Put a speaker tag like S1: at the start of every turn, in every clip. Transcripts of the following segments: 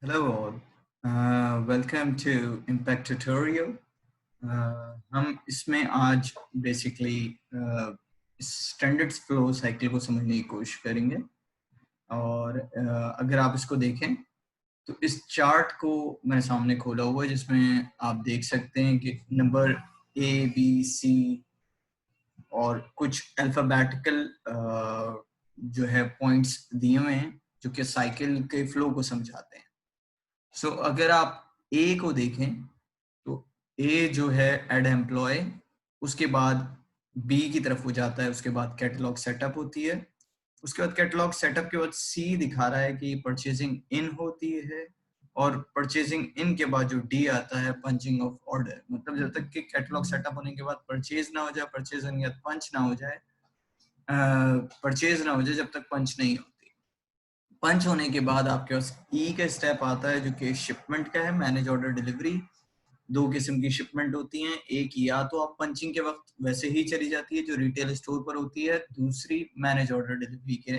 S1: Hello all. Welcome to Impact Tutorial. हम इसमें आज बेसिकली स्टैंडर्ड फ्लो साइकिल को समझने की कोशिश करेंगे और अगर आप इसको देखें तो इस चार्ट को मैंने सामने खोला हुआ है जिसमें आप देख सकते हैं कि नंबर A, B, C और कुछ अल्फाबेटिकल जो है पॉइंट्स दिए हुए हैं जो कि साइकिल के फ्लो को समझाते हैं। सो अगर आप ए को देखें तो ए जो है एड एम्प्लॉय, उसके बाद बी की तरफ हो जाता है, उसके बाद कैटलॉग सेटअप होती है, उसके बाद कैटलॉग सेटअप के बाद सी दिखा रहा है कि परचेजिंग इन होती है और परचेजिंग इन के बाद जो डी आता है पंचिंग ऑफ ऑर्डर। मतलब जब तक कि कैटलॉग सेटअप होने के बाद परचेज ना हो जाए, परचेज होने के बाद पंच ना हो जाए, परचेज ना हो जाए जब तक पंच नहीं होती। पंच होने के बाद आपके पास ई का स्टेप आता है जो कि शिपमेंट का है, मैनेज ऑर्डर डिलीवरी। दो किस्म की शिपमेंट होती हैं, एक या तो आप पंचिंग के वक्त वैसे ही चली जाती है जो रिटेल स्टोर पर होती है, दूसरी मैनेज ऑर्डर डिलीवरी के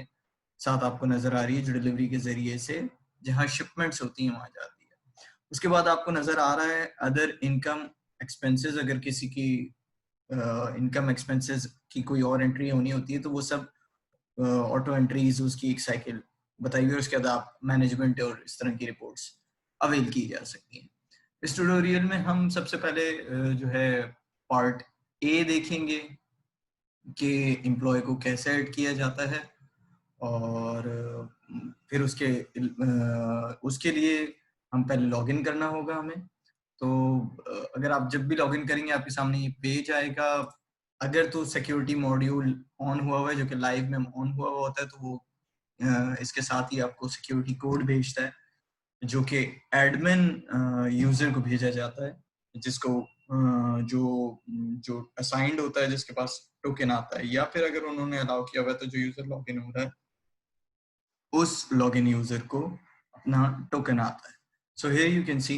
S1: साथ आपको नजर आ रही है जो डिलीवरी के जरिए से जहां शिपमेंट्स होती हैं वहां जाती है। उसके बाद आपको नजर आ रहा है अदर इनकम एक्सपेंसेस। अगर किसी की इनकम एक्सपेंसेस की कोई और एंट्री होनी होती है तो वो सब ऑटो एंट्रीज उसकी एक साइकिल बताई हुई है। उसके बाद आप मैनेजमेंट और इस तरह की रिपोर्ट्स अवेल की जा सकती हैं। इस ट्यूटोरियल में हम सबसे पहले जो है पार्ट ए देखेंगे कि एम्प्लॉय को कैसे ऐड किया जाता है और फिर उसके लिए हम पहले लॉगिन करना होगा हमें। तो अगर आप जब भी लॉगिन करेंगे आपके सामने ये पेज आएगा। अगर तो सिक्योरिटी मॉड्यूल ऑन हुआ हुआ है जो कि लाइव में ऑन हुआ हुआ होता है तो वो इसके साथ ही आपको सिक्योरिटी कोड भेजता है जो कि एडमिन यूजर को भेजा जाता है, जिसको जो जो असाइंड होता है, जिसके पास टोकन आता है, या फिर अगर उन्होंने अलाउ किया हुआ है तो जो यूजर लॉगिन हो रहा है उस लॉगिन यूजर को अपना टोकन आता है। So here you can see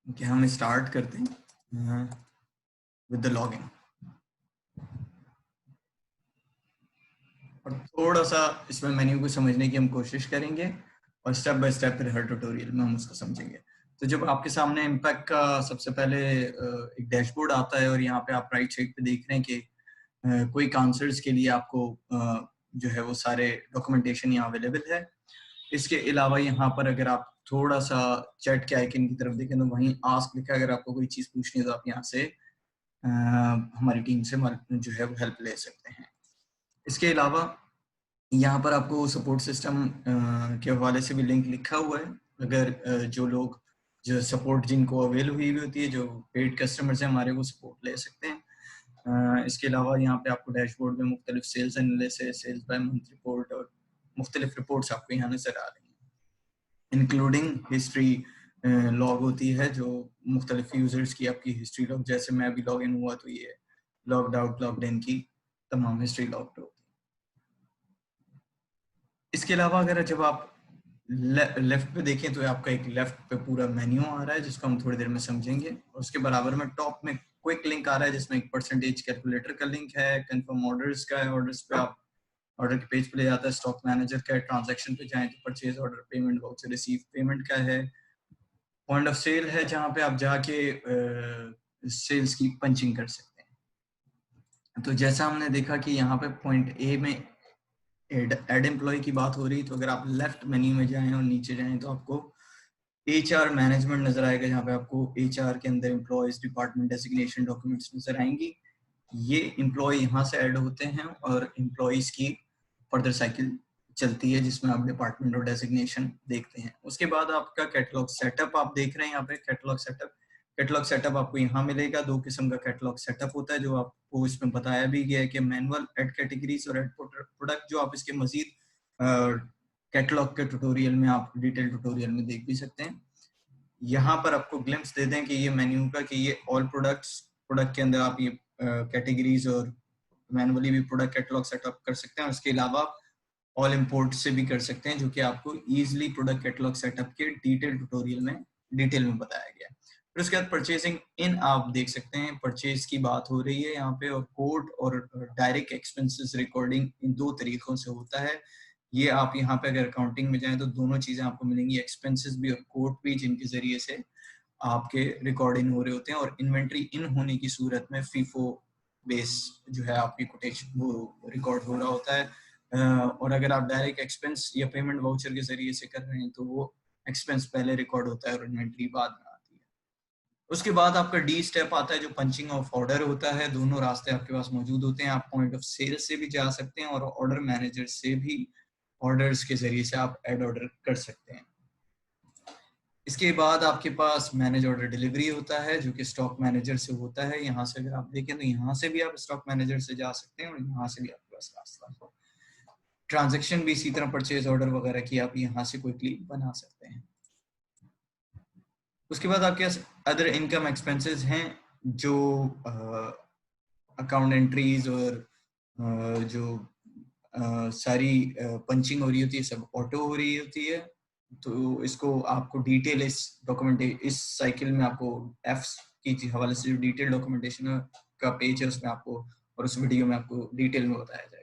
S1: कि हम स्टार्ट करते हैं विद द लॉगिन और थोड़ा सा इसमें मेन्यू को समझने की हम कोशिश करेंगे और स्टेप बाय स्टेप फिर हर ट्यूटोरियल में हम उसको समझेंगे। तो जब आपके सामने इम्पैक्ट का सबसे पहले एक डैशबोर्ड आता है और यहाँ पे आप राइट साइड पे देख रहे हैं कि क्विक आंसर्स के लिए आपको जो है वो सारे डॉक्यूमेंटेशन यहाँ अवेलेबल है। इसके अलावा यहाँ पर अगर आप थोड़ा सा चैट के आइकन की तरफ देखें तो वहीं आस्क लिखा है। अगर आपको कोई चीज पूछनी है तो आप यहाँ से हमारी टीम से जो है वो हेल्प ले सकते हैं। इसके अलावा यहाँ पर आपको सपोर्ट सिस्टम के हवाले से भी लिंक लिखा हुआ है। अगर जो लोग जो सपोर्ट जिनको अवेल हुई होती है, जो पेड कस्टमर्स हैं हमारे, वो सपोर्ट ले सकते हैं। इसके अलावा यहाँ पे आपको डैशबोर्ड में मुख्तलिफ sales analysis, sales by month report और मुख्तलिफ रिपोर्ट्स आपको यहाँ नजर आ रही हैं, इंक्लूडिंग हिस्ट्री लॉग होती है जो मुख्तलिफ यूजर्स की आपकी हिस्ट्री लॉग, जैसे मैं अभी लॉग इन हुआ तो ये लॉग्ड आउट लॉग्ड इन की तमाम हिस्ट्री लॉग होती है। इसके अलावा अगर जब आप लेफ्ट पे देखें तो आपका एक लेफ्ट पे पूरा मेन्यू आ रहा है जिसको हम थोड़ी देर में समझेंगे, और उसके बराबर में टॉप में क्विक लिंक आ रहा है जिसमें एक परसेंटेज कैलकुलेटर का लिंक है, कंफर्म ऑर्डर्स का है, ऑर्डर्स पे आप ऑर्डर के पेज पे ले जाता है, स्टॉक मैनेजर का है, ट्रांजैक्शन पे जाएं तो purchase order, payment voucher, receive payment का है, पॉइंट ऑफ सेल है जहां पे आप जाके सेल्स की पंचिंग कर सकते हैं। तो जैसा हमने देखा कि यहाँ पे पॉइंट ए में एड एम्प्लॉय की बात हो रही, तो अगर आप लेफ्ट मेन्यू में जाएं और नीचे जाएं तो आपको HR मैनेजमेंट नजर आएगा जहाँ पे आपको HR के अंदर एम्प्लॉयज, डिपार्टमेंट डेजिग्नेशन, डॉक्यूमेंट्स नजर आएंगी। ये एम्प्लॉय यहाँ से ऐड होते हैं और एम्प्लॉयज की फर्दर साइकिल चलती है जिसमें आप डिपार्टमेंट और डेजिग्नेशन देखते हैं। उसके बाद आपका कैटलॉग सेटअप आप देख रहे हैं यहाँ पे। कैटलॉग सेटअप आपको यहाँ मिलेगा। दो किस्म का कैटलॉग सेटअप होता है जो आपको इसमें बताया भी गया है कि मैनुअल एड कैटेगरीज और एड प्रोडक्ट, जो आप इसके मजीद कैटलॉग के ट्यूटोरियल में आप डिटेल ट्यूटोरियल में देख भी सकते हैं। यहाँ पर आपको ग्लिम्स दे दें कि ये मेन्यू का कि ये ऑल प्रोडक्ट के अंदर आप ये कैटेगरीज और मैनुअली भी प्रोडक्ट कैटलॉग सेटअप कर सकते हैं। उसके अलावा ऑल इंपोर्ट से भी कर सकते हैं जो कि आपको इजीली प्रोडक्ट कैटलॉग सेटअप के डिटेल ट्यूटोरियल में डिटेल में बताया गया है। फिर उसके बाद परचेजिंग इन आप देख सकते हैं, परचेज की बात हो रही है यहाँ पे, और कोड और डायरेक्ट एक्सपेंसेस रिकॉर्डिंग इन दो तरीकों से होता है। ये आप यहाँ पे अगर अकाउंटिंग में जाएं तो दोनों चीजें आपको मिलेंगी, एक्सपेंसेस भी और कोट भी, जिनके जरिए से आपके रिकॉर्ड इन हो रहे होते हैं। और इन्वेंट्री इन होने की सूरत में फीफो बेस जो है आपकी कोटेशन वो रिकॉर्ड हो रहा होता है। और अगर आप डायरेक्ट एक्सपेंस या पेमेंट वाउचर के जरिए से कर रहे हैं तो वो एक्सपेंस पहले रिकॉर्ड होता है और इन्वेंट्री बाद में आती है। उसके बाद आपका डी स्टेप आता है जो पंचिंग ऑफ ऑर्डर होता है। दोनों रास्ते आपके पास मौजूद होते हैं। आप पॉइंट ऑफ सेल से भी जा सकते हैं और ऑर्डर मैनेजर से भी ऑर्डर्स के जरिए से आप ऐड ऑर्डर कर सकते हैं। इसके बाद आपके पास मैनेज ऑर्डर डिलीवरी होता है जो कि स्टॉक मैनेजर से होता है। यहाँ से अगर आप देखें तो यहाँ से भी आप स्टॉक मैनेजर से जा सकते हैं और यहाँ से भी आपके पास रास्ता। ट्रांजैक्शन भी इसी तरह परचेज ऑर्डर वगैरह की आप यहाँ से क्विकली बना सकते हैं। उसके बाद आपके पास अदर इनकम एक्सपेंसेस हैं जो अकाउंट एंट्रीज और जो सारी पंचिंग हो रही होती है सब ऑटो हो रही होती है। तो इसको आपको डिटेल इस इस साइकिल में आपको एफ की हवाले से जो डिटेल डॉक्यूमेंटेशन का पेज है उसमें आपको और उस वीडियो में आपको डिटेल में बताया जाएगा।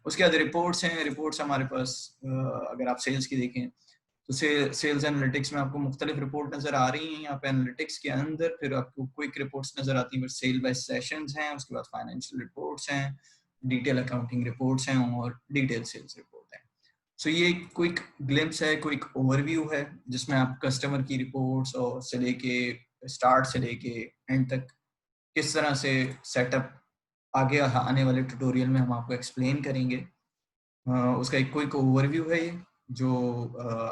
S1: उसके बाद रिपोर्ट्स हैं। रिपोर्ट्स हमारे पास अगर आप सेल्स की देखें तो सेल्स एनालिटिक्स में आपको मुख्तलिफ रिपोर्ट नजर आ रही हैं। यहाँ पे एनालिटिक्स के अंदर फिर आपको क्विक रिपोर्ट्स नजर आती हैं, सेल बाय सेशंस हैं, उसके बाद फाइनेंशियल रिपोर्ट्स हैं, डिटेल अकाउंटिंग रिपोर्ट्स हैं और डिटेल सेल्स रिपोर्ट है। सो ये क्विक ग्लिम्स है, क्विक ओवरव्यू है जिसमें आप कस्टमर की रिपोर्ट्स और से लेके स्टार्ट से लेके एंड तक किस तरह से सेटअप आगे आने वाले ट्यूटोरियल में हम आपको एक्सप्लेन करेंगे। उसका एक क्विक ओवरव्यू है ये जो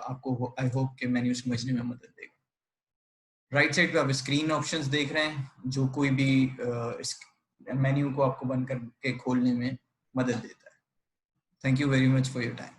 S1: आपको आई होप के मेन्यू समझने में मदद देगा। राइट साइड पे आप स्क्रीन ऑप्शंस देख रहे हैं जो कोई भी इस मेन्यू को आपको बंद करके खोलने में मदद देता है। Thank you very much for your time.